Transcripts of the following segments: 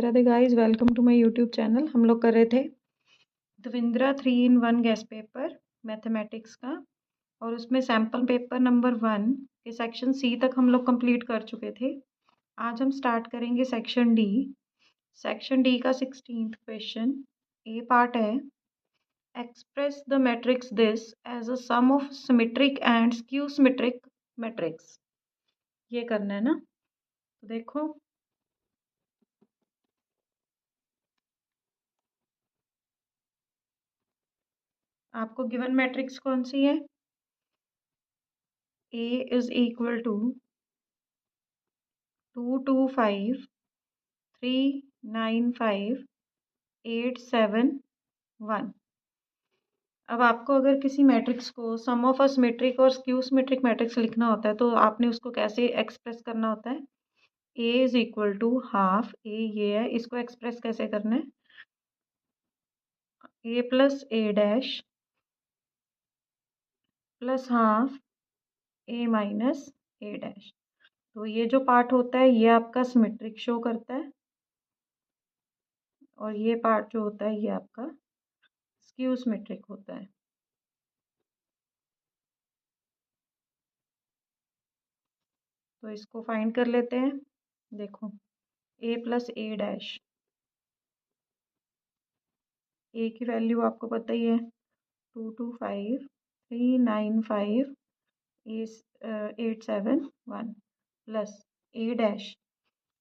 Radhe guys, welcome to my YouTube channel. हम लोग कर रहे थे Davindra 3 in 1 guess paper mathematics का, और उसमें सैम्पल पेपर नंबर 1 के सेक्शन सी तक हम लोग कंप्लीट कर चुके थे। आज हम स्टार्ट करेंगे सेक्शन डी। सेक्शन डी का 16th क्वेश्चन। ए पार्ट है, express the matrix this as a sum of symmetric and skew symmetric matrix. ये करना है ना, तो देखो आपको गिवन मैट्रिक्स कौन सी है। A is equal to 2 2 5 3 9 5 8 7 1। अब आपको अगर किसी मैट्रिक्स को सम ऑफ अ सिमेट्रिक और स्क्यू सिमेट्रिक मैट्रिक्स लिखना होता है तो आपने उसको कैसे एक्सप्रेस करना होता है। A is equal to half, a ये है, इसको एक्सप्रेस कैसे करना है, A plus A dash plus half A minus a dash. तो ये जो पार्ट होता है ये आपका सिमेट्रिक शो करता है, और ये पार्ट जो होता है ये आपका स्क्यू सिमेट्रिक होता है। तो इसको फाइंड कर लेते हैं। देखो a प्लस ए डैश, ए की वैल्यू आपको पता ही है 2 2 5 3 9 5 8 7 1 प्लस ए डैश,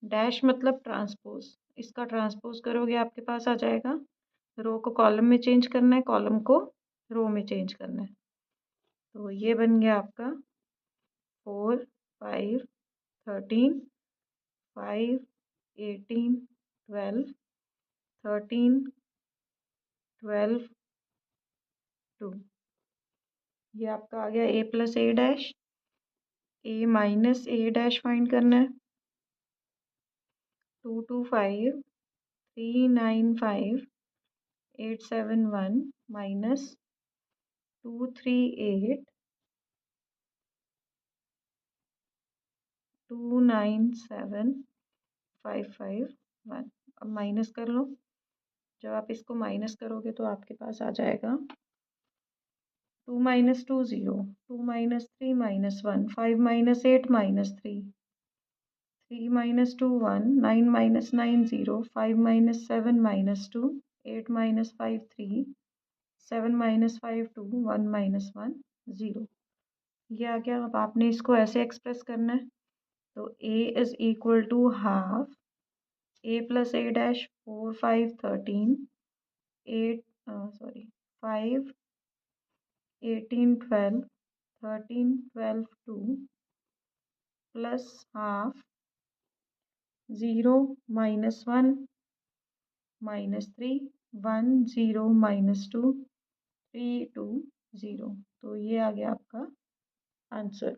डैश मतलब ट्रांसपोज, इसका ट्रांसपोज करोगे आपके पास आ जाएगा, रो को कॉलम में चेंज करना है, कॉलम को रो में चेंज करना है। तो ये बन गया आपका 4 5 13 5 18 12 13 12 2। ये आपका आ गया a plus A dash. a minus a dash find करना है, 2 2 5 3 9 5 8 7 1 माइनस 2 3 8 2 9 7 5 5 1। अब माइनस कर लो, जब आप इसको माइनस करोगे तो आपके पास आ जाएगा 2 minus 2 0, 2 minus 3 minus 1, 5 minus 8 minus 3, 3 minus 2 1, 9 minus 9 0, 5 minus 7 minus 2, 8 minus 5 3, 7 minus 5 2, 1 minus 1 0। ये आ गया। अब आपने इसको ऐसे एक्सप्रेस करना है, तो a is equal to half a plus A dash 4 5 13 8 5 18 12 13 12 2 plus half 0 minus 1 minus 3 1 0 minus 2 3 2 0। तो ये आ गया आपका आंसर।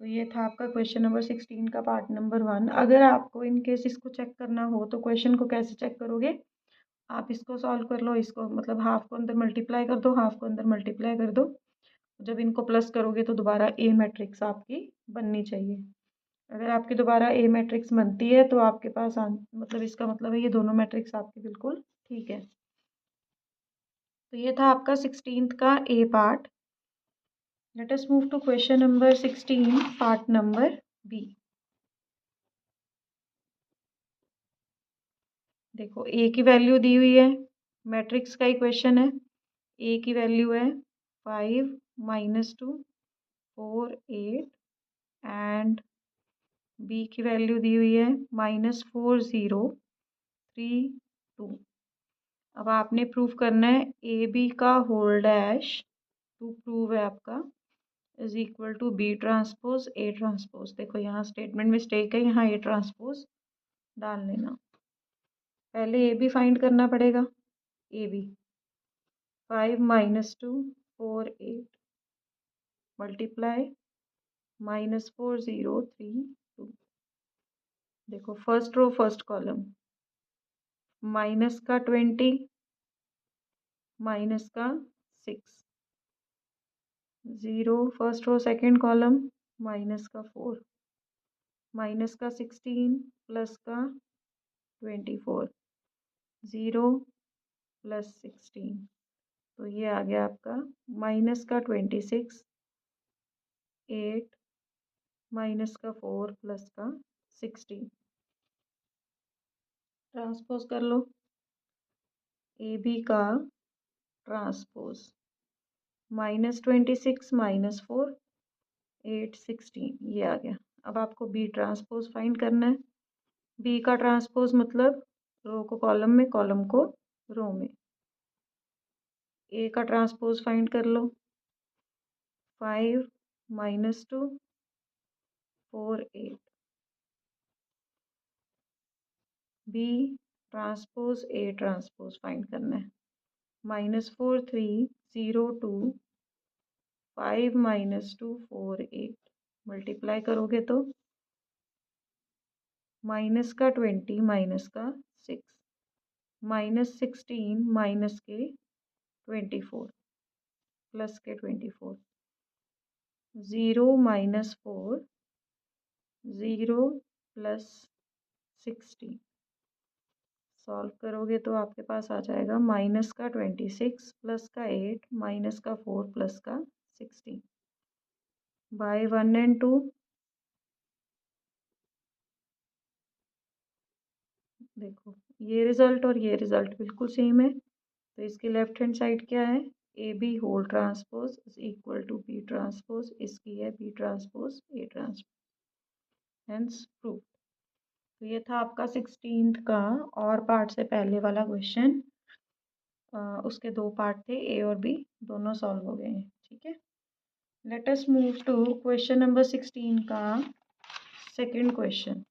तो ये था आपका क्वेश्चन नंबर 16 का पार्ट नंबर 1। अगर आपको इन केस इसको चेक करना हो तो क्वेश्चन को कैसे चेक करोगे, आप इसको सॉल्व कर लो, इसको मतलब हाफ को अंदर मल्टीप्लाई कर दो, हाफ को अंदर मल्टीप्लाई कर दो। जब इनको प्लस करोगे तो दोबारा ए मैट्रिक्स आपकी बननी चाहिए। अगर आपकी दोबारा ए मैट्रिक्स बनती है तो आपके पास मतलब इसका मतलब है ये दोनों मैट्रिक्स आपकी बिल्कुल ठीक है। तो ये था आपका 16th का a part. Let us move to question number 16 part number b. देखो ए की वैल्यू दी हुई है, मैट्रिक्स का ही क्वेश्चन है। ए की वैल्यू है 5 माइनस 2 4 8 एंड बी की वैल्यू दी हुई है -4 0 3 2। अब आपने प्रूफ करना है ए बी का होल डैश, टू प्रूव है आपका, is equal to B transpose A transpose. देखो यहाँ स्टेटमेंट मिस्टेक है, यहाँ ए ट्रांसपोज डाल लेना। पहले ए बी फाइंड करना पड़ेगा। A B 5 minus 2 4 8 multiply -4 0 3 2। देखो first row first column, minus का 20 माइनस का 6, 0 first row second column, minus का 4 माइनस का 16 प्लस का 24, 0 प्लस 16, तो ये आ गया आपका माइनस का 26, 8 माइनस का 4 प्लस का 16। ट्रांसपोज कर लो, ए बी का ट्रांसपोज -26 -4 8 16, ये आ गया। अब आपको बी ट्रांसपोज फाइंड करना है। बी का ट्रांसपोज मतलब रो को कॉलम में, कॉलम को रो में। ए का ट्रांसपोज फाइंड कर लो, 5 -2 4 8। B transpose A transpose find करना है, -4 3 0 2 5 -2 4 8। मल्टीप्लाई करोगे तो माइनस का 20 माइनस का 6 -16 माइनस के 24 प्लस के 24, 0 -4 0 प्लस 16। सॉल्व करोगे तो आपके पास आ जाएगा माइनस का 26 प्लस का 8 माइनस का 4 प्लस का 16 बाय 1 एंड 2। देखो ये रिजल्ट और ये रिजल्ट बिल्कुल सेम है, तो इसकी लेफ्ट हैंड साइड क्या है, A B whole transpose is equal to B transpose, इसकी है B transpose A transpose, hence proof. तो ये था आपका 16th का और पार्ट से पहले वाला क्वेश्चन। उसके दो पार्ट थे, ए और बी दोनों सॉल्व हो गए हैं। ठीक है, let us move to question number 16 का second question.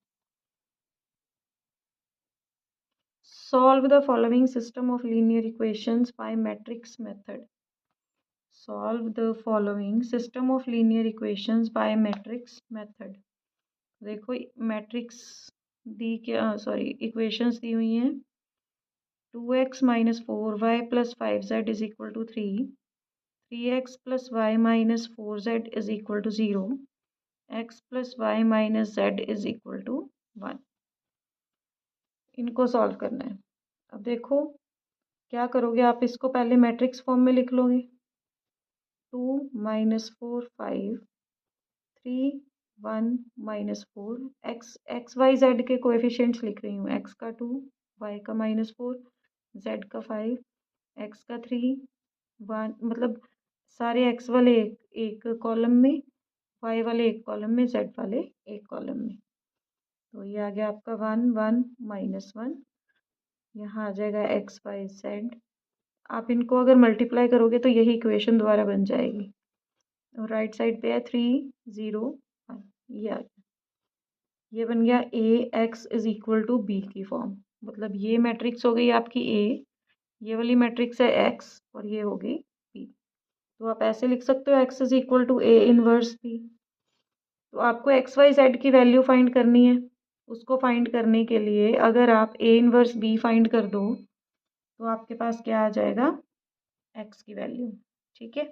Solve the following system of linear equations by matrix method. Solve the following system of linear equations by matrix method. देखो मैट्रिक्स दी क्या, sorry equations दी हुई हैं। 2x - 4y + 5z = 3, 3x + y - 4z = 0, x + y - z = 1। इनको solve करना है। अब देखो क्या करोगे आप, इसको पहले मैट्रिक्स फॉर्म में लिख लोगे, 2 - 4 5 3 1 -4, एक्स वाई जेड के कोएफिशिएंट्स लिख रही हूँ, एक्स का 2 वाई का -4 जेड का 5 एक्स का 3 1, मतलब सारे एक्स वाले एक कॉलम में, वाई वाले एक कॉलम में, जेड वाले एक कॉलम में। तो ये आ गया आपका 1 1 -1, यहाँ आ जाएगा एक्स वाई जेड। आप इनको अगर मल्टीप्लाई करोगे तो यही इक्वेशन दोबारा बन जाएगी, और राइट साइड पे है 3 0 1, ये आ गया। ये बन गया a x is equal to b की फॉर्म, मतलब ये मैट्रिक्स हो गई आपकी ए, ये वाली मैट्रिक्स है एक्स, और ये हो गई बी। तो आप ऐसे लिख सकते हो X is equal to A inverse B. तो आपको एक्स वाई जेड की वैल्यू फाइंड करनी है। उसको फाइंड करने के लिए अगर आप ए इनवर्स बी फाइंड कर दो तो आपके पास क्या आ जाएगा, एक्स की वैल्यू। ठीक है,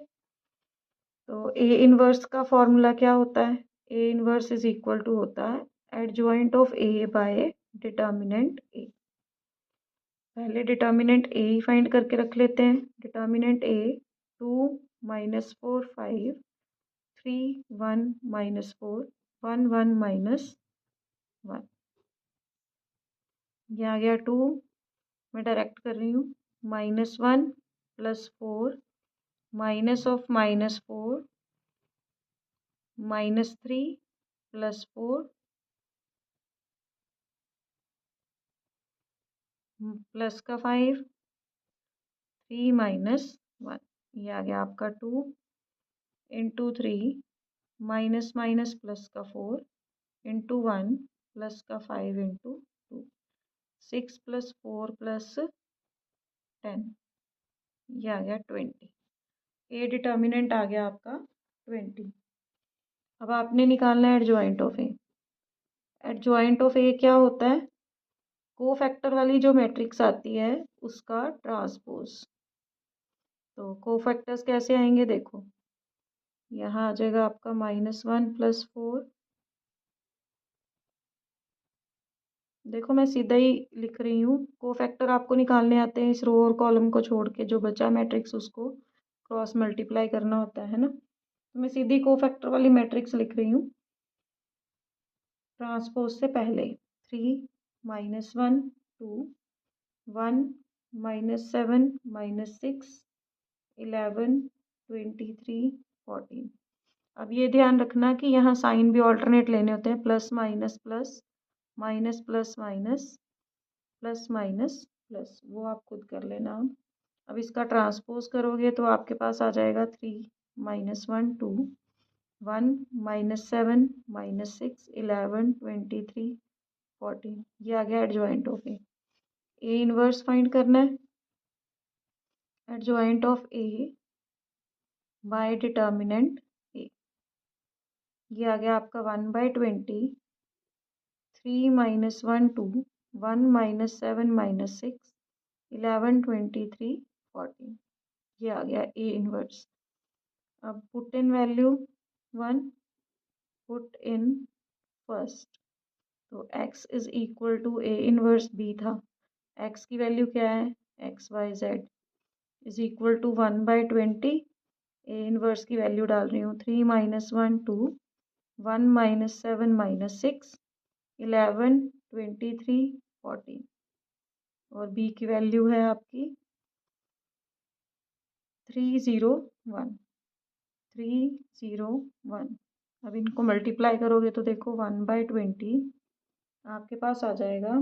तो ए इनवर्स का फॉर्मूला क्या होता है, a inverse is equal to होता है adjoint of a by determinant a. पहले डिटर्मिनेंट ए ही फाइंड करके रख लेते हैं। डिटर्मिनेंट ए 2 - 4 5 3 1 -4 1 1 -1, ये आ गया 2, मैं डायरेक्ट कर रही हूँ, -1 + 4 -4 -3 + 4 प्लस का 5 3 -1, ये आ गया आपका 2 × 3 माइनस प्लस का 4 × 1 प्लस का 5 × 2 6 + 4 + 10, ये आ गया 20। ए डिटर्मिनेंट आ गया आपका 20। अब आपने निकालना है adjoint of a. Adjoint of a क्या होता है, कोफैक्टर वाली जो मैट्रिक्स आती है उसका ट्रांसपोज। तो कोफैक्टर्स कैसे आएंगे, देखो यहाँ आ जाएगा आपका -1 + 4 देखो मैं सीधा ही लिख रही हूँ, कोफैक्टर आपको निकालने आते हैं इस रो और कॉलम को छोड़ के, जो बचा मैट्रिक्स उसको क्रॉस मल्टीप्लाई करना होता है ना। तो मैं सीधी कोफैक्टर वाली मैट्रिक्स लिख रही हूँ ट्रांसपोज से पहले। 3 -1 2 1 -7 -6 11 23 14। अब ये ध्यान रखना कि यहाँ साइन भी ऑल्टरनेट लेने होते हैं, plus minus plus minus plus minus plus minus plus, वो आप खुद कर लेना। अब इसका ट्रांसपोज करोगे तो आपके पास आ जाएगा 3 -1 2 1 -7 -6 11 23 14। ये आ गया adjoint of a. Inverse find करना है, adjoint of a by determinant a. ये आ गया आपका 1/20 3 -1 2 1 -7 -6 11 23 14। ये आ गया ए इनवर्स। अब put in value 1, put in first, तो x is equal to A inverse B था। x की वैल्यू क्या है, X Y Z is equal to 1/20। A inverse की वैल्यू डाल रही हूँ 3 -1 2 1 -7 -6 11 23 14। और b की वैल्यू है आपकी 301 301। अब इनको मल्टीप्लाई करोगे तो देखो 1/20 आपके पास आ जाएगा,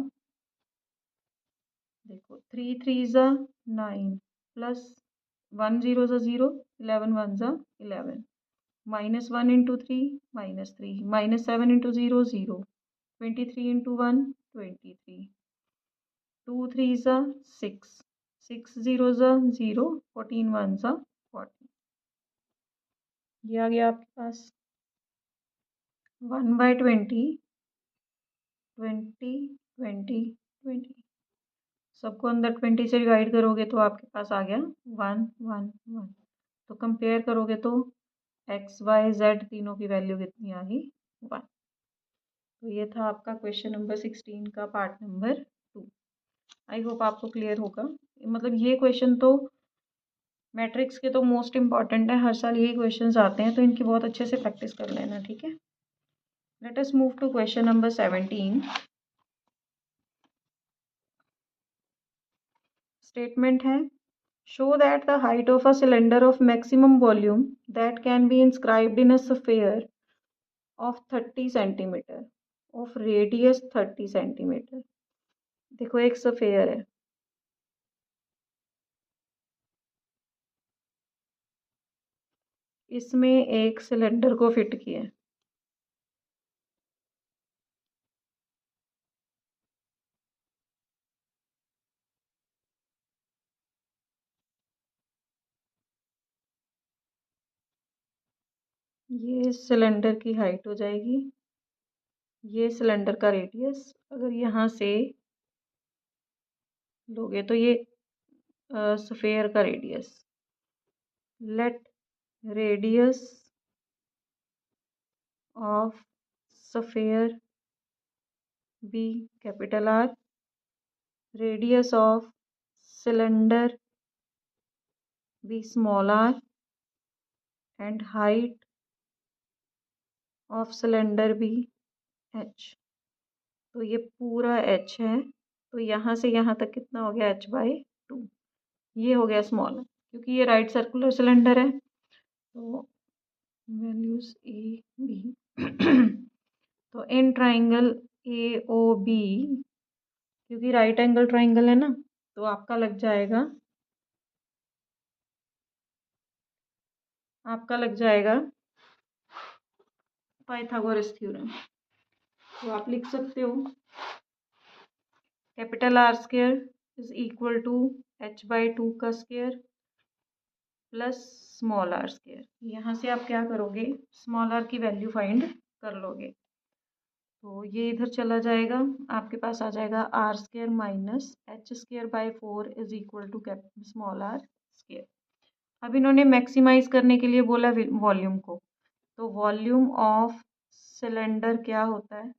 देखो 3 3 ज़ा 9 प्लस 1 0 ज़ा 0 11 1 ज़ा 11 -1 इंटू 3 -3 -7 इंटू 0 0 23 इंटू 1 23 2 3 ज़ा 6 6 0 ज़ा 0 14 1 ज़ा 14। ये आ गया आपके पास 1/20 20 20 20। सबको अंदर 20 से डिवाइड करोगे तो आपके पास आ गया 1 1 1। तो कंपेयर करोगे तो एक्स वाई जेड तीनों की वैल्यू कितनी आ गई, 1। तो ये था आपका क्वेश्चन नंबर 16 का पार्ट नंबर 2। आई होप आपको क्लियर होगा। मतलब ये क्वेश्चन तो मैट्रिक्स के तो मोस्ट इम्पॉर्टेंट है, हर साल यही क्वेश्चन आते हैं, तो इनकी बहुत अच्छे से प्रैक्टिस कर लेना, ठीक है। Let us move to question number 17। Statement है, show that the height of a cylinder of maximum volume that can be inscribed in a sphere of 30 centimeter of radius 30 centimeter। देखो एक स्फेयर है, इसमें एक सिलेंडर को fit किया है। ये सिलेंडर की हाइट हो जाएगी, ये सिलेंडर का रेडियस। अगर यहाँ से लोगे तो ये स्फेयर का radius. Let radius of sphere be capital R, radius of cylinder be small R, and height of cylinder be H. तो ये पूरा एच है, तो यहाँ से यहाँ तक कितना हो गया, h/2। ये हो गया स्मॉल, क्योंकि ये राइट सर्कुलर सिलेंडर है। तो वैल्यूज ए बी तो in triangle A O B, क्योंकि राइट एंगल ट्राइंगल है ना, तो आपका लग जाएगा पाइथागोरस थ्योरम। तो आप लिख सकते हो capital R square is equal to h/2 का square plus small R square. यहाँ से आप क्या करोगे, स्मॉल आर की वैल्यू फाइंड कर लोगे। तो ये इधर चला जाएगा, आपके पास आ जाएगा R square minus h²/4 is equal to small R square. अब इन्होंने मैक्सिमाइज करने के लिए बोला वॉल्यूम को, तो वॉल्यूम ऑफ सिलेंडर क्या होता है,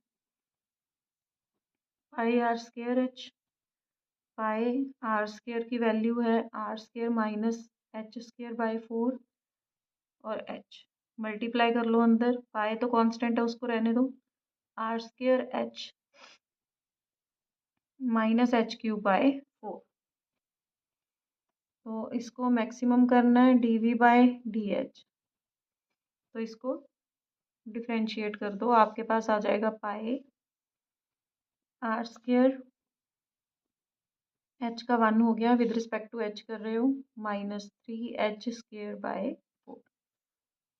pi r square h, pi r square की वैल्यू है r square minus h square by 4 और एच मल्टीप्लाई कर लो अंदर, पाई तो कांस्टेंट है उसको रहने दो, R square H minus H cube by 4। तो इसको मैक्सिमम करना है D V by D H, तो इसको डिफ्रेंशिएट कर दो, आपके पास आ जाएगा पाई आर स्क्र एच का 1 हो गया, विद रिस्पेक्ट टू एच कर रहे हो, माइनस 3h² बाय 4।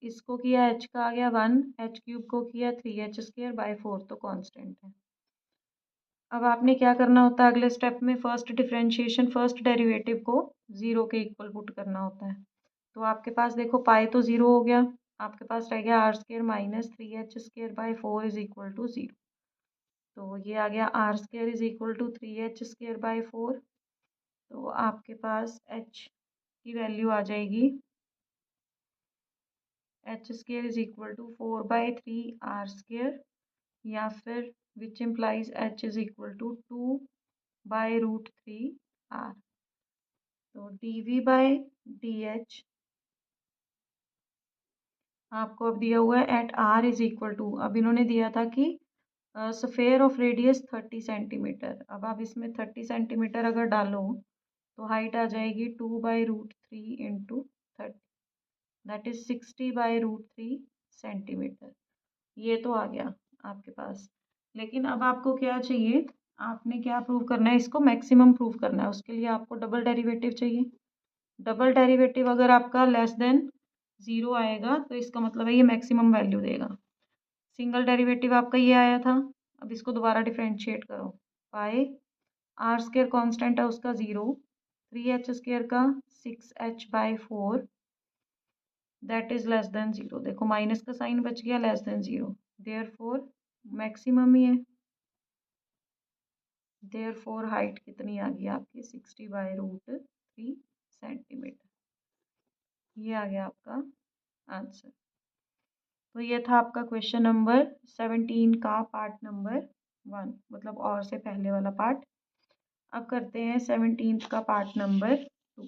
इसको किया एच का आ गया 1, एच क्यूब को किया 3h² बाय 4, तो कांस्टेंट है। अब आपने क्या करना होता है अगले स्टेप में, फर्स्ट डिफरेंशिएशन फर्स्ट डेरिवेटिव को 0 के इक्वल पुट करना होता है। तो आपके पास देखो पाई तो 0 हो गया, आपके पास रह गया R square minus 3h² by 4 is equal to 0। तो ये आ गया R square is equal to 3h² by 4। तो आपके पास h की वैल्यू आ जाएगी h² is equal to 4/3 r², या फिर which implies h is equal to 2/√3r। तो dv बाई डी एच आपको अब दिया हुआ है at r is equal to, अब इन्होंने दिया था कि स्फेयर ऑफ रेडियस 30 सेंटीमीटर। अब आप इसमें 30 सेंटीमीटर अगर डालो तो हाइट आ जाएगी 2/√3 इंटू 30, दैट इज 60/√3 सेंटीमीटर। ये तो आ गया आपके पास। लेकिन अब आपको क्या चाहिए, आपने क्या प्रूव करना है, इसको मैक्सिमम प्रूव करना है। उसके लिए आपको डबल डेरिवेटिव चाहिए। डबल डेरिवेटिव अगर आपका लेस देन 0 आएगा तो इसका मतलब है ये मैक्सिमम वैल्यू देगा। सिंगल डेरिवेटिव आपका ये आया था, अब इसको दोबारा डिफ्रेंशिएट करो। पाई आर स्क्र कॉन्स्टेंट है उसका 0, 3h² का 6h by 4 that is less than 0। देखो माइनस का साइन बच गया, लेस देन 0, देयरफॉर मैक्सिमम ही है। देयरफॉर हाइट कितनी आ गई आपकी 60/√3 सेंटीमीटर। ये आ गया आपका आंसर। तो ये था आपका क्वेश्चन नंबर 17 का पार्ट नंबर 1, मतलब और से पहले वाला पार्ट। अब करते हैं 17 का पार्ट नंबर 2।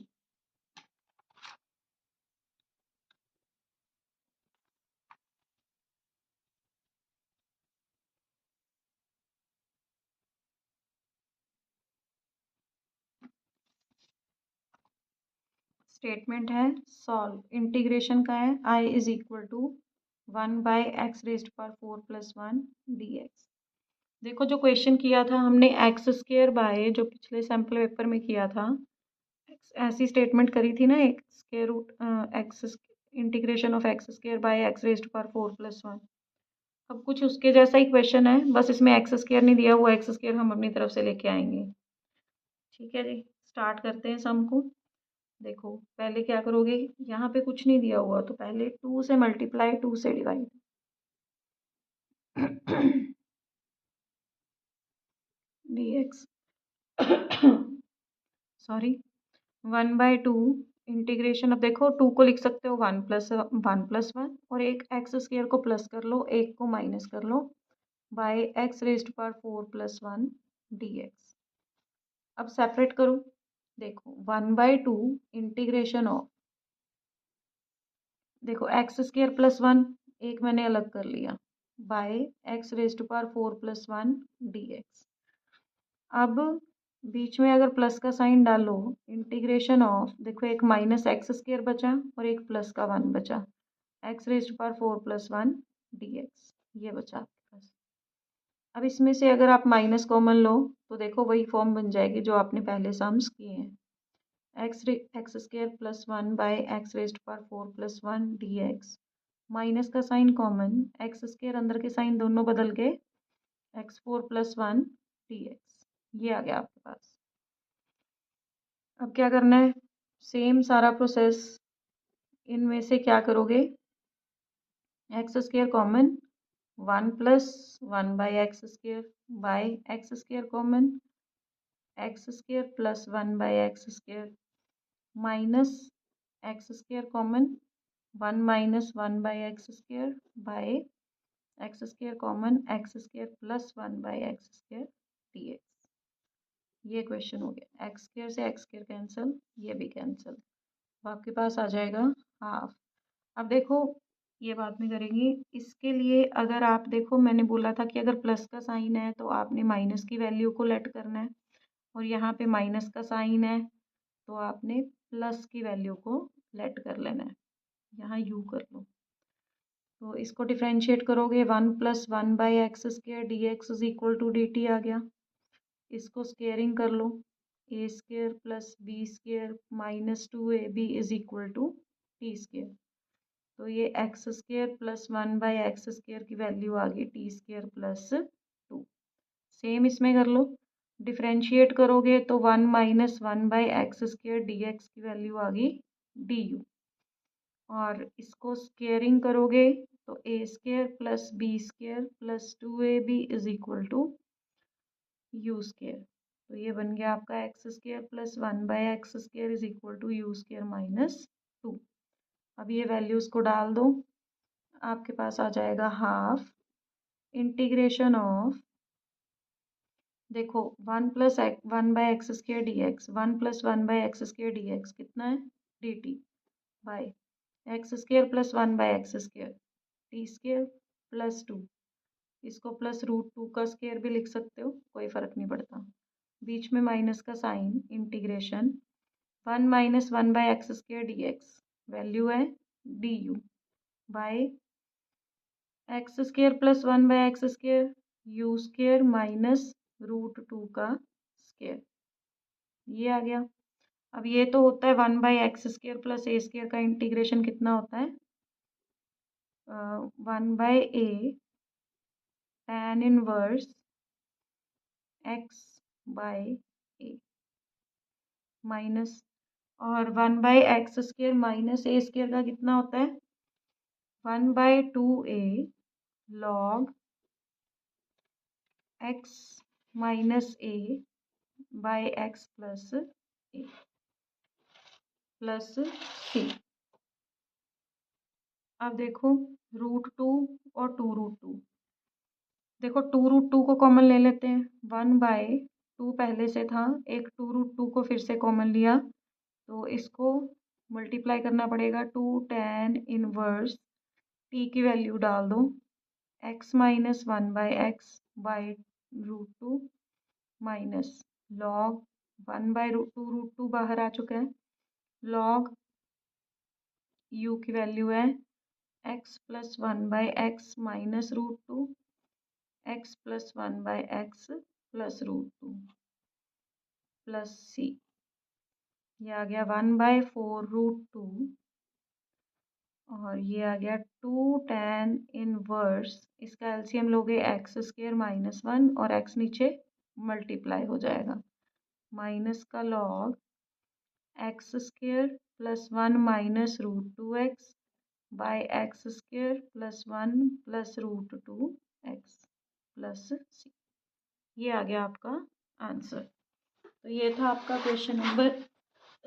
स्टेटमेंट है सॉल्व, इंटीग्रेशन का है i is equal to 1/x⁻⁴ + 1 dx। देखो जो क्वेश्चन किया था हमने x² बाय, जो पिछले सैम्पल पेपर में किया था, ऐसी स्टेटमेंट करी थी ना, एक square root X integration of x² by x⁴ + 1। अब कुछ उसके जैसा ही क्वेश्चन है, बस इसमें x² नहीं दिया हुआ, x² हम अपनी तरफ से लेके आएंगे। ठीक है जी, स्टार्ट करते हैं सम को। देखो पहले क्या करोगे, यहाँ पे कुछ नहीं दिया हुआ तो पहले 2 से मल्टीप्लाई 2 से डिवाइड dx सॉरी 1/2 इंटीग्रेशन। अब देखो 2 को लिख सकते हो 1+1 और एक x² को प्लस कर लो, एक को माइनस कर लो, बाय x⁴ + 1 dx। अब सेपरेट करो, देखो 1/2 इंटीग्रेशन ऑफ, देखो x² + 1 एक मैंने अलग कर लिया, बाय x⁴ + 1 dx। अब बीच में अगर प्लस का साइन डालो, इंटीग्रेशन ऑफ, देखो एक -x² बचा और एक प्लस का 1 बचा, x⁴ + 1 dx, ये बचा आपके पास। अब इसमें से अगर आप माइनस कॉमन लो तो देखो वही फॉर्म बन जाएगी जो आपने पहले सम्स किए हैं, x² + 1 by x⁴ + 1 dx। Minus का साइन कॉमन, x² अंदर के साइन दोनों बदल के x4 + 1 dx, ये आ गया आपके पास। अब क्या करना है, सेम सारा प्रोसेस, इनमें से क्या करोगे, x² common, 1 + 1 by x² by x² common, x² + 1 by x² minus x² common, 1 - 1 by x² by x² common, x² + 1 by x² dx। ये क्वेश्चन हो गया। एक्स स्क्वायर से एक्स स्क्वायर कैंसिल, ये भी कैंसिल, तो आपके पास आ जाएगा हाफ। अब देखो ये बाद में करेंगे। इसके लिए अगर आप देखो, मैंने बोला था कि अगर प्लस का साइन है तो आपने माइनस की वैल्यू को लेट करना है, और यहाँ पे माइनस का साइन है तो आपने प्लस की वैल्यू को लेट कर लेना है। यहाँ यू कर लो, तो इसको डिफ्रेंशिएट करोगे, 1+1/x² dx is equal to dt आ गया। इसको स्केयरिंग कर लो, a² + b² -2ab is equal to t²। तो ये x² + 1/x² की वैल्यू आ गई t² + 2। सेम इसमें कर लो, डिफ्रेंशिएट करोगे तो 1 - 1/x² dx की वैल्यू आ गई du। और इसको स्केयरिंग करोगे तो a² + b² + 2ab is equal to u²। तो ये बन गया आपका x² + 1/x² is equal to u² - 2। अब ये वैल्यूज को डाल दो, आपके पास आ जाएगा हाफ इंटीग्रेशन ऑफ, देखो 1+1/x² dx, 1+1/x² dx कितना है dt bye x² + 1/x² t² + 2। इसको +√2 का स्क्वायर भी लिख सकते हो, कोई फर्क नहीं पड़ता। बीच में माइनस का sign, integration 1 - 1/x² dx, value है du by x² + 1/x² u² - √2 का स्क्वायर, ये आ गया। अब ये तो होता है 1/x² + a² का इंटीग्रेशन कितना होता है 1/a tan inverse x/a minus, और 1/x² - a² का कितना होता है 1/2a log x - a by x plus a plus c। अब देखो √2 और 2√2, देखो 2√2 को कॉमन ले लेते हैं, 1/2 पहले से था, एक 2√2 को फिर से कॉमन लिया, तो इसको मल्टीप्लाई करना पड़ेगा 2 tan इनवर्स t की वैल्यू डाल दो, x - 1/x by √2 minus log 1/2√2 बाहर आ चुका है, लॉग u की वैल्यू है x + 1/x minus √2 x + 1/x plus √2 plus c। ये आ गया 1/4√2 और ये आ गया 2 tan इनवर्स, इसका एलसीएम लोगे x² - 1 और x नीचे मल्टीप्लाई हो जाएगा, माइनस का log x² + 1 minus √2x by x² + 1 plus √2x plus c। ये आ गया आपका आंसर। तो ये था आपका क्वेश्चन नंबर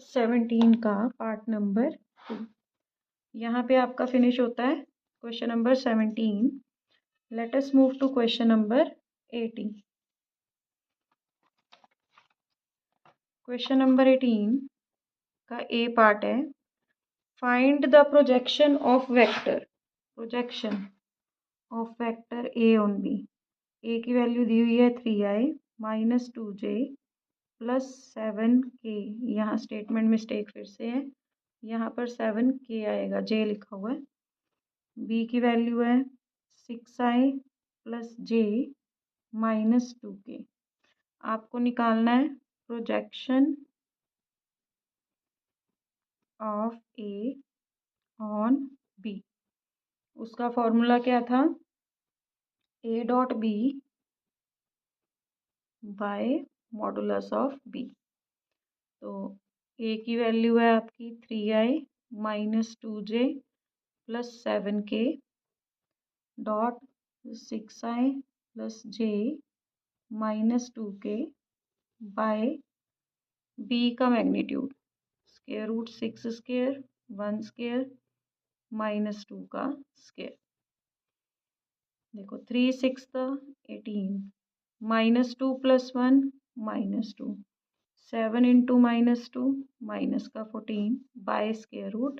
17 का पार्ट नंबर 2। यहाँ पे आपका फिनिश होता है question number 17। Let us move to question number 18। Question number 18 का ए पार्ट है, find the projection of vector, projection of vector a on b. A की वैल्यू दी हुई है 3i - 2j + 7k, यहाँ स्टेटमेंट मिस्टेक फिर से है, यहाँ पर 7k आएगा, j लिखा हुआ है। बी की वैल्यू है 6i + j - 2k। आपको निकालना है projection of A on B. उसका फॉर्मूला क्या था, a dot B by modulus of B. तो a की वैल्यू है आपकी 3i - 2j + 7k dot 6i + j - 2k by b का मैग्नीट्यूड √6² 1² - 2 का स्क्वायर। देखो 3 6 18 -2 + 1 -2 7 इंटू -2 माइनस का 14 by square root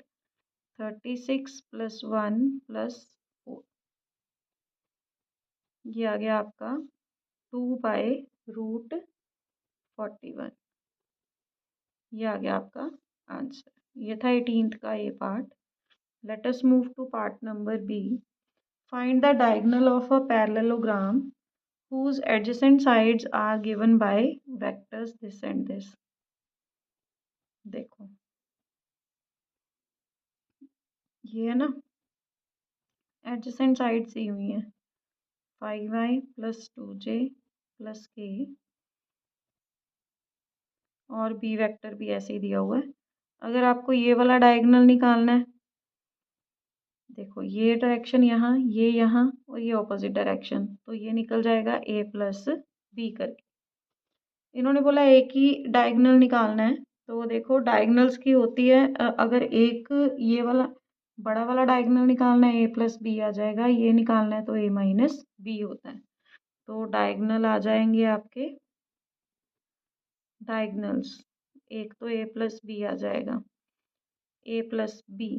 36 plus 1 plus 4, ये आ गया आपका 2 बाय रूट 41। ये आ गया आपका आंसर। ये था 18th का ये part. Let us move to part number B. Find the diagonal of a parallelogram whose adjacent sides are given by vectors this and this। देखो ये है ना, एडजेसेंट साइड्स दी हुई हैं 5i plus 2j plus k, और B vector भी ऐसे ही दिया हुआ है। अगर आपको ये वाला डायगोनल निकालना है, देखो ये डायरेक्शन यहाँ, ये यहाँ, और ये ऑपोजिट डायरेक्शन, तो ये निकल जाएगा a प्लस बी करके। इन्होंने बोला एक ही डायगोनल निकालना है, तो देखो डायगोनल्स की होती है, अगर एक ये वाला बड़ा वाला डायगोनल निकालना है a प्लस बी आ जाएगा, ये निकालना है तो a माइनस बी होता है। तो डायगोनल आ जाएंगे आपके डायगोनल्स, एक तो a प्लस बी आ जाएगा, a प्लस बी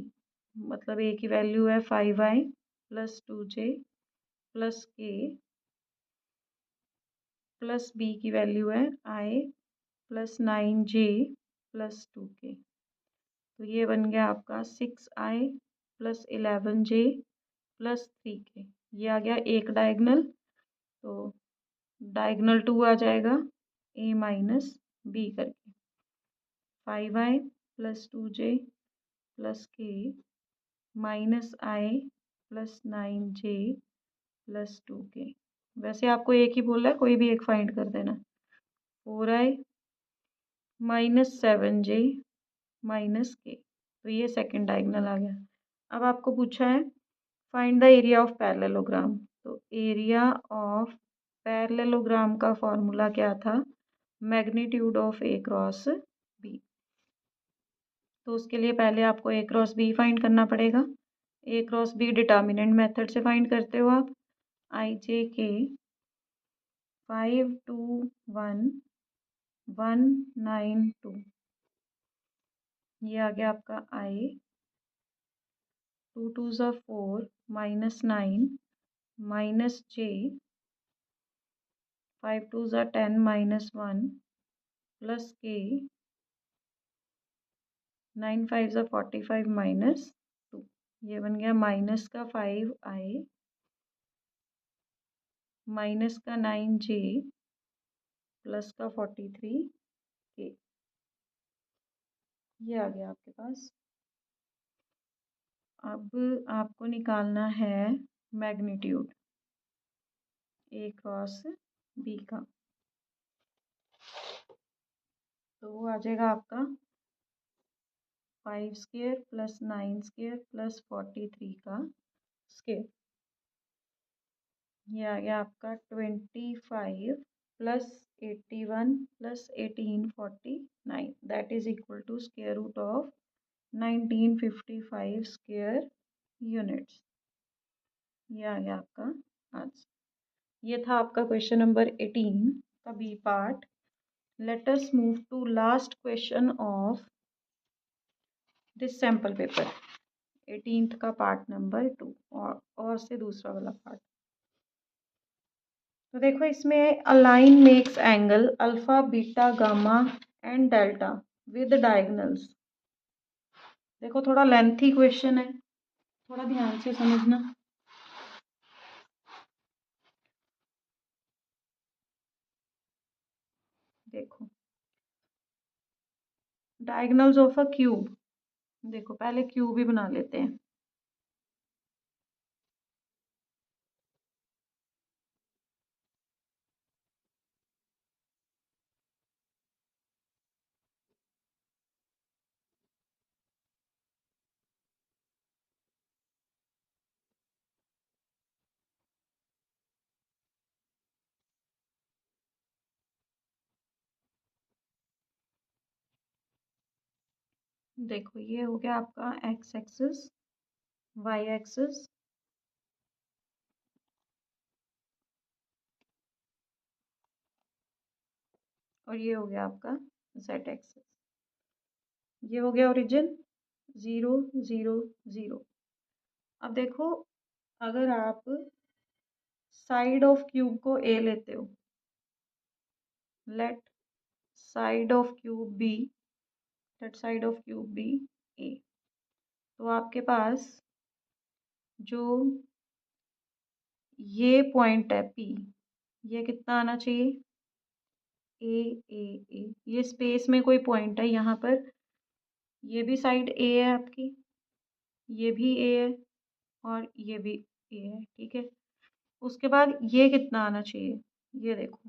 मतलब a की वैल्यू है 5i plus 2j plus k plus b की वैल्यू है i plus 9j plus 2k। तो ये बन गया आपका 6i plus 11j plus 3k। ये आ गया एक डायगोनल, तो डायगोनल 2 आ जाएगा a माइनस बी करके 5i plus 2j plus k minus i plus 9j plus 2k। वैसे आपको एक ही बोला है, कोई भी एक फाइंड कर देना। 4i minus 7j minus k, तो ये सेकंड डायगोनल आ गया। अब आपको पूछा है find the area of parallelogram, तो एरिया ऑफ पैरेललोग्राम का फॉर्मूला क्या था, magnitude of A cross B. तो उसके लिए पहले आपको ए क्रॉस बी फाइंड करना पड़ेगा। ए क्रॉस बी डिटर्मिनेंट मेथड से फाइंड करते हो आप, आई जे के 5 2 1 1 9 2, ये आ गया आपका आई 2 2 ज़ा 4 माइनस 9 माइनस जे 5 2 ज़ा 10 माइनस 1 प्लस के 9 5 ज़ा 45 माइनस 2, ये बन गया माइनस का 5i माइनस का 9j प्लस का 43k। ये आ गया आपके पास। अब आपको निकालना है मैग्नीट्यूड ए क्रॉस बी का, तो वो आ जाएगा आपका 5 स्क्वायर प्लस 9 स्क्वायर प्लस 43 का स्क्वायर। ये आ गया आपका 25 plus 81 plus 1849, that is equal to square root of 1955 square units. ये आ गया आपका आंसर। ये था आपका क्वेश्चन नंबर 18 का B part. Let us move to last question of this sample paper, 18th का पार्ट नंबर 2 और से दूसरा वाला पार्ट। तो देखो इसमें a line makes angle alpha beta gamma and delta with diagonals. देखो थोड़ा लेंथी क्वेश्चन है, थोड़ा ध्यान से समझना। देखो डायगोनल्स ऑफ अ क्यूब, देखो पहले क्यूब ही बना लेते हैं। देखो ये हो गया आपका एक्स एक्सिस, वाई एक्सिस, और ये हो गया आपका z एक्सिस। ये हो गया ओरिजिन 0 0 0। अब देखो, अगर आप साइड ऑफ क्यूब को a लेते हो, let side of cube be, let side of cube be a, तो आपके पास जो ये पॉइंट है P, ये कितना आना चाहिए, ए ए ए। ये स्पेस में कोई पॉइंट है यहाँ पर, ये भी साइड A है आपकी, ये भी A है और ये भी A है, ठीक है। उसके बाद ये कितना आना चाहिए, ये देखो।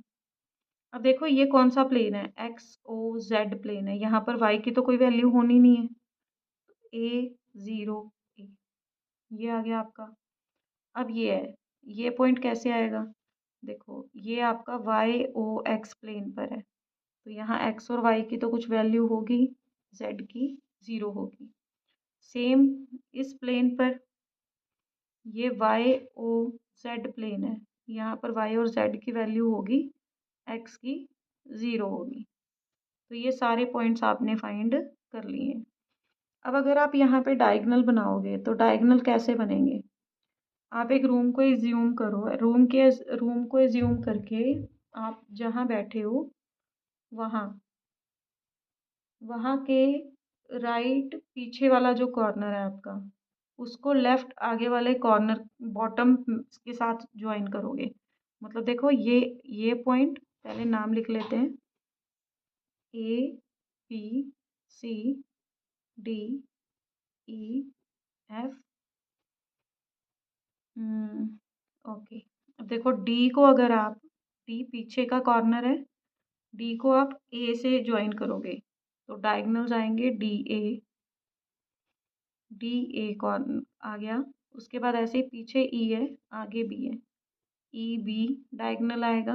अब देखो ये कौन सा प्लेन है, एक्स ओ जेड प्लेन है, यहाँ पर y की तो कोई वैल्यू होनी नहीं है, A0 A, ये आ गया आपका। अब ये है, ये पॉइंट कैसे आएगा, देखो ये आपका वाई ओ एक्स प्लेन पर है, तो यहाँ x और y की तो कुछ वैल्यू होगी, z की 0 होगी। सेम इस प्लेन पर ये वाई ओ जेड प्लेन है, यहाँ पर y और z की वैल्यू होगी, x की 0 होगी। तो ये सारे पॉइंट्स आपने फाइंड कर लिए। अब अगर आप यहाँ पे डायगोनल बनाओगे तो डायगोनल कैसे बनेंगे, आप एक रूम को एज्यूम करो, रूम को एज्यूम करके आप जहाँ बैठे हो वहाँ वहाँ के राइट पीछे वाला जो कॉर्नर है आपका, उसको लेफ्ट आगे वाले कॉर्नर बॉटम के साथ ज्वाइन करोगे। मतलब देखो ये पॉइंट पहले नाम लिख लेते हैं, A B C D E F, okay. अब देखो डी को अगर आप, डी पीछे का कॉर्नर है, डी को आप ए से ज्वाइन करोगे तो डायगोनल्स आएंगे डी ए कॉर्नर आ गया। उसके बाद ऐसे ही पीछे ई है, आगे बी है, ई बी डायगोनल आएगा।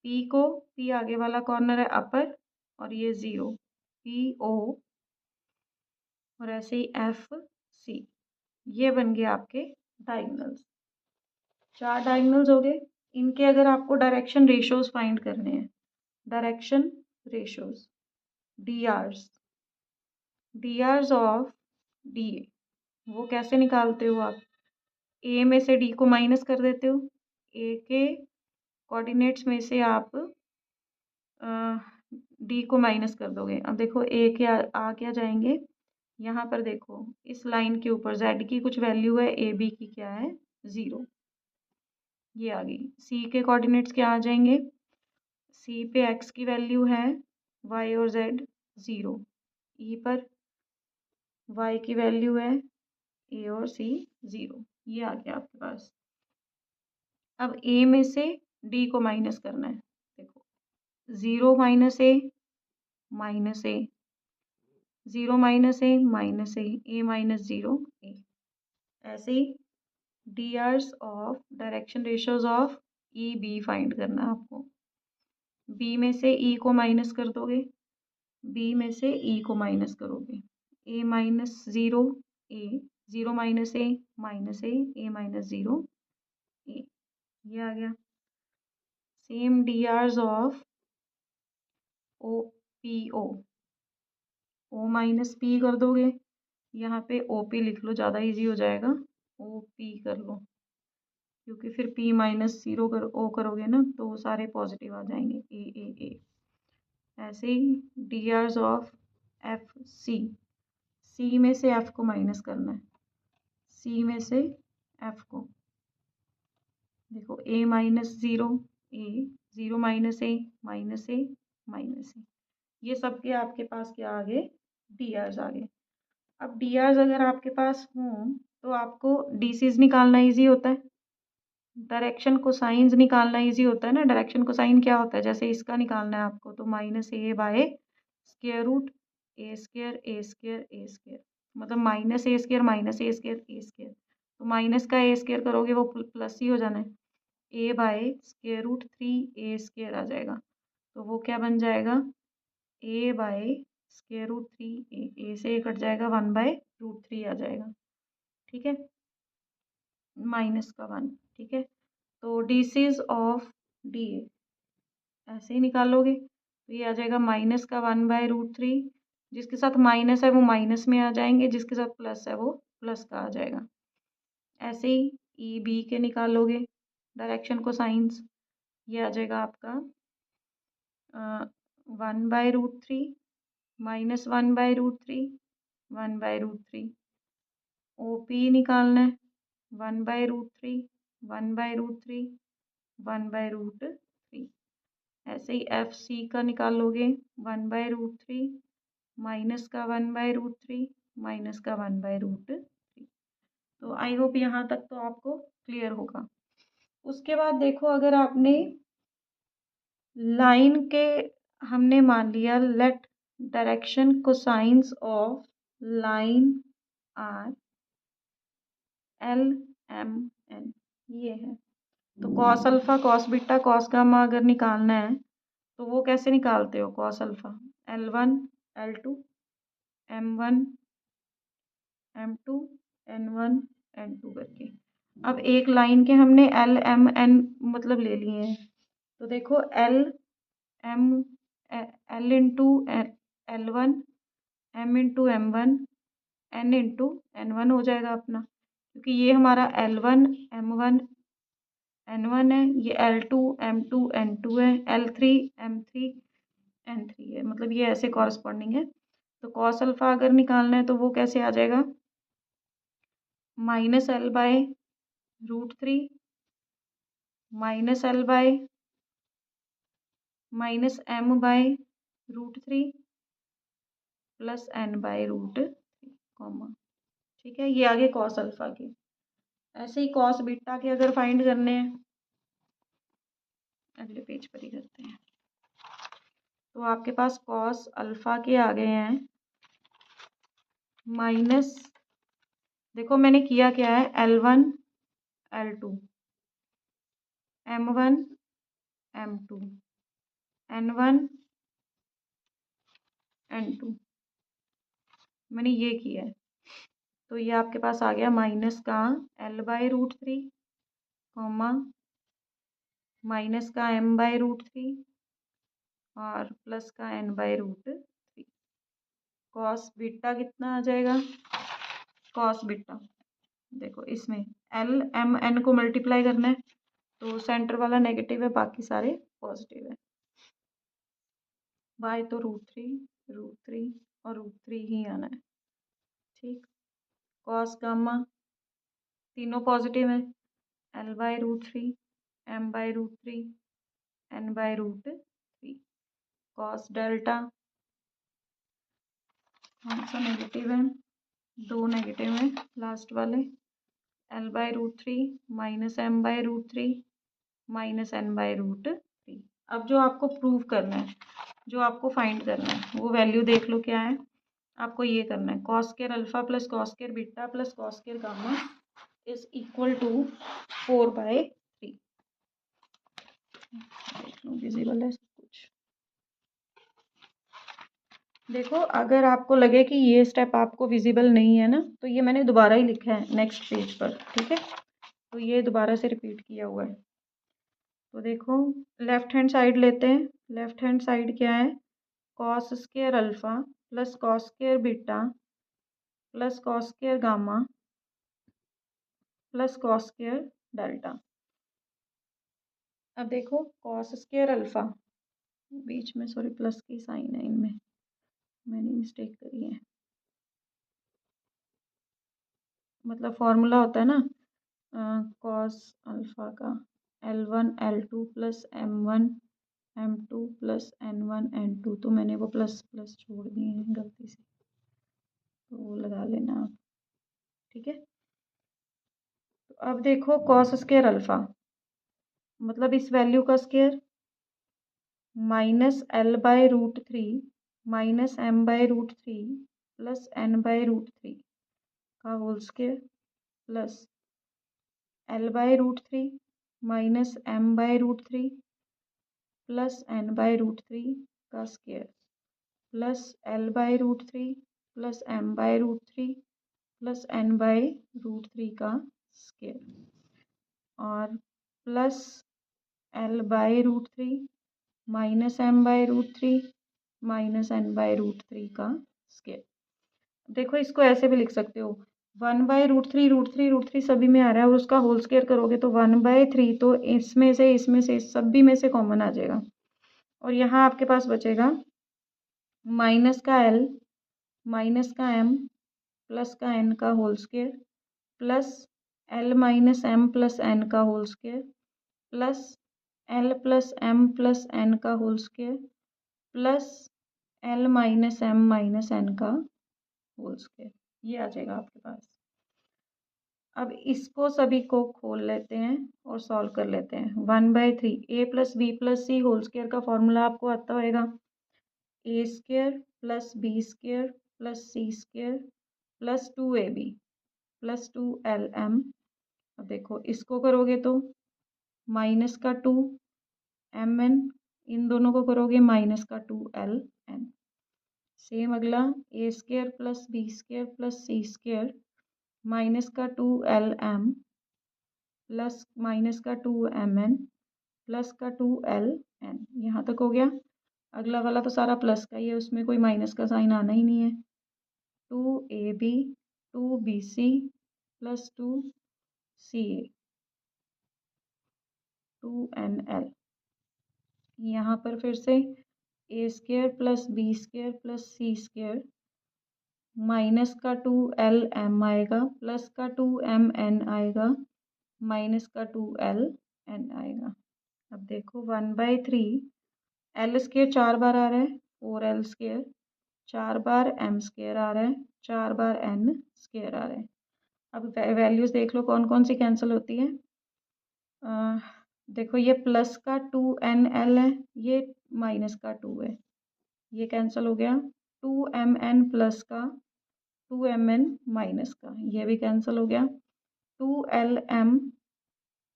पी आगे वाला कॉर्नर है अपर और ये 0, पी ओ, और ऐसे ही एफ सी, ये बन गए आपके डायगोनल्स। 4 डायगोनल्स हो गए। इनके अगर आपको डायरेक्शन रेशियोज फाइंड करने हैं, direction ratios, D of D A, वो कैसे निकालते हो आप, ए में से डी को माइनस कर देते हो, ए के कोऑर्डिनेट्स में से आप डी को माइनस कर दोगे। अब देखो ए के आ क्या जाएंगे, यहाँ पर देखो इस लाइन के ऊपर जेड की कुछ वैल्यू है, ए बी की क्या है 0, ये आ गई। सी के कोऑर्डिनेट्स क्या आ जाएंगे, सी पे एक्स की वैल्यू है, वाई और जेड 0, ई पर वाई की वैल्यू है, ए और सी 0, ये आ गया आपके पास। अब ए में से डी को माइनस करना है, देखो 0 minus A minus a, 0 minus A minus A minus 0 a. ऐसे ही direction ratios of e b find करना है आपको। बी में से ई को माइनस कर दोगे, बी में से ई को माइनस करोगे, A minus 0 A, 0 minus A minus A minus 0 A, ये आ गया। Same of O P O minus P कर दोगे, यहाँ पे ओ पी लिख लो, ज़्यादा इजी हो जाएगा, ओ पी कर लो, क्योंकि फिर p माइनस 0 ओ करोगे ना तो वो सारे पॉजिटिव आ जाएंगे, ए। ऐसे ही ऑफ एफ सी में से एफ को माइनस करना है, सी में से एफ को, देखो ए minus 0 A, 0 minus A minus A minus ए, ये सब के आपके पास क्या आ गए, आ गए। अब अगर आपके पास हों तो आपको डीसीज निकालना इजी होता है, डायरेक्शन कोसाइंस निकालना इजी होता है ना। डायरेक्शन कोसाइन क्या होता है, जैसे इसका निकालना है आपको तो minus A by square root A square A square A square, मतलब minus A square minus A square A square, तो माइनस का ए स्क्वायर करोगे वो प्लस ही हो जाना है, a by square root 3 a square आ जाएगा, तो वो क्या बन जाएगा, a by square root 3 a से कट जाएगा, 1/√3 आ जाएगा, ठीक है, माइनस का 1, ठीक है। तो डीसीज ऑफ डी ए ऐसे ही निकालोगे। तो ये आ जाएगा माइनस का 1/√3। जिसके साथ माइनस है वो माइनस में आ जाएंगे, जिसके साथ प्लस है वो प्लस का आ जाएगा। ऐसे ही ई बी के निकालोगे डायरेक्शन को साइंस, ये आ जाएगा आपका 1/√3 माइनस 1/√3 1/√3। ओ पी निकालना है 1/√3 1/√3 1/√3। ऐसे ही एफ सी का निकालोगे 1/√3 माइनस का 1/√3 माइनस का 1/√3। तो आई होप यहाँ तक तो आपको क्लियर होगा। उसके बाद देखो, अगर आपने लाइन के, हमने मान लिया let direction cosines of line are L M N, ये है। तो cos alpha cos beta cos gamma अगर निकालना है तो वो कैसे निकालते हो? Cos alpha L1 L2 M1 M2 N1 N2 करके। अब एक लाइन के हमने L M N मतलब ले लिए हैं, तो देखो L M L into L1 M into M1 N into N1 हो जाएगा अपना, क्योंकि ये हमारा L1 M1 N1 है, ये L2 M2 N2 है, L3 M3 N3 है, मतलब ये ऐसे कॉरस्पॉन्डिंग है। तो कॉस अल्फा अगर निकालना है तो वो कैसे आ जाएगा? -L/√3 -L/ -M/√3 plus N/√3, comma. ठीक है, ये आगे कॉस अल्फा के। ऐसे ही कॉस बीटा के अगर फाइंड करने हैं, अगले पेज पर ही करते हैं। तो आपके पास कॉस अल्फा के आ गए हैं माइनस, देखो मैंने किया क्या है, L1 L2 M1 M2 N1 N2, मैंने ये किया है। तो ये आपके पास आ गया माइनस का L/√3 कॉमा माइनस का M/√3 और प्लस का N/√3। कॉस बीटा कितना आ जाएगा? कॉस बीटा देखो इसमें L M N को मल्टीप्लाई करना है, तो सेंटर वाला नेगेटिव है, बाकी सारे पॉजिटिव है। बाय तो √3 और √3 ही आना है। ठीक, कॉस गामा तीनों पॉजिटिव है, L/√3 M/√3 N/√3। Cos delta कौन सा नेगेटिव है? दो नेगेटिव है लास्ट वाले, L/√3 minus M/√3 minus N/√3। अब जो आपको प्रूव करना है, जो आपको फाइंड करना है, वो वैल्यू देख लो क्या है। आपको ये करना है, cos square alpha plus cos square beta plus cos square gamma is equal to 4/3। Visible है सब कुछ। देखो, अगर आपको लगे कि ये स्टेप आपको विजिबल नहीं है ना, तो ये मैंने दोबारा ही लिखा है नेक्स्ट पेज पर, ठीक है? तो ये दोबारा से रिपीट किया हुआ है। तो देखो, लेफ्ट हैंड साइड लेते हैं। लेफ्ट हैंड साइड क्या है? Cos square alpha plus cos square beta plus cos square gamma plus cos square delta. अब देखो, कॉस स्क्वायर अल्फा, बीच में सॉरी प्लस की साइन है इनमें, मैंने मिस्टेक करी है। मतलब फॉर्मूला होता है ना कॉस अल्फा का L1 L2 plus M1 M2 plus N1 N2, तो मैंने वो प्लस प्लस छोड़ दिए हैं गलती से, तो वो लगा लेना आप, ठीक है? तो अब देखो, कॉस स्क्वायर अल्फा मतलब इस वैल्यू का square -L/√3 minus M/√3 plus N/√3 का whole square plus L/√3 minus M/√3 plus N/√3 का square plus L/√3 plus M/√3 plus N/√3 का स्क्वायर और plus L/√3 minus m by root three minus n by root three का square. देखो इसको ऐसे भी लिख सकते हो, 1 बाय रूट थ्री सभी में आ रहा है और उसका होल स्क्वायर करोगे तो 1 बाय थ्री, तो इसमें से सभी में से कॉमन आ जाएगा और यहाँ आपके पास बचेगा माइनस का l माइनस का m प्लस का n का whole square plus l minus m plus n का whole square plus l plus m plus n का whole square plus l minus m minus n का होल स्क्वायर। ये आ जाएगा आपके पास। अब इसको सभी को खोल लेते हैं और सॉल्व कर लेते हैं। 1 by three a plus b plus c whole square का फॉर्मूला आपको आता होगा, a square plus b square plus c square plus 2ab plus 2lm। अब देखो इसको करोगे तो माइनस का 2mn, इन दोनों को करोगे माइनस का 2ln। सेम अगला a square plus b square plus c square minus का 2lm प्लस माइनस का 2mn प्लस का 2ln। यहाँ तक हो गया। अगला वाला तो सारा प्लस का ही है, उसमें कोई माइनस का साइन आना ही नहीं है। 2ab 2bc plus 2ca 2nl। यहाँ पर फिर से a square plus b square plus c square minus का 2lm आएगा प्लस का 2mn आएगा माइनस का 2ln आएगा। अब देखो 1 बाय थ्री एल स्क्वायर 4 बार आ रहा है, 4l स्क्वायर 4 बार m स्क्वायर आ रहा है, 4 बार n स्क्वायर आ रहा है। अब वैल्यूज देख लो कौन कौन सी कैंसिल होती है। देखो ये प्लस का 2nl है, ये माइनस का 2 है, ये कैंसिल हो गया। 2mn प्लस का 2mn माइनस का, ये भी कैंसिल हो गया। 2lm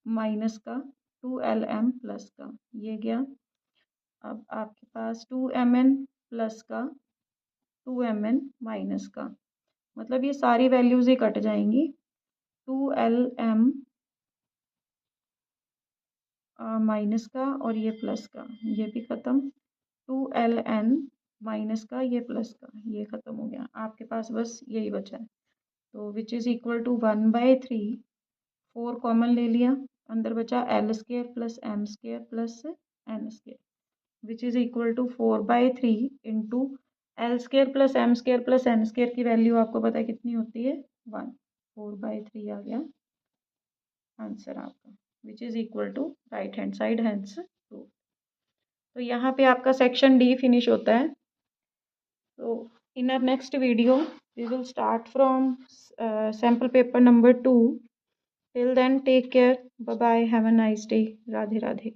माइनस का 2lm प्लस का, ये गया। अब आपके पास 2mn प्लस का 2mn माइनस का, मतलब ये सारी वैल्यूज ही कट जाएंगी। 2lm माइनस का और ये प्लस का, ये भी ख़त्म। 2ln माइनस का, ये प्लस का, ये ख़त्म हो गया। आपके पास बस यही बचा है, तो which is equal to 1 by three, 4 common ले लिया, अंदर बचा L square plus M square plus N square which is equal to 4 by three into L square plus M square plus N square की वैल्यू आपको पता है कितनी होती है, 1। 4 बाय थ्री आ गया आंसर आपका, which is equal to right hand side hence prove. तो यहाँ पे आपका सेक्शन डी फिनिश होता है। तो in our next video we will start from sample paper number 2। Till then take care, bye bye, have a nice day, Radhe Radhe.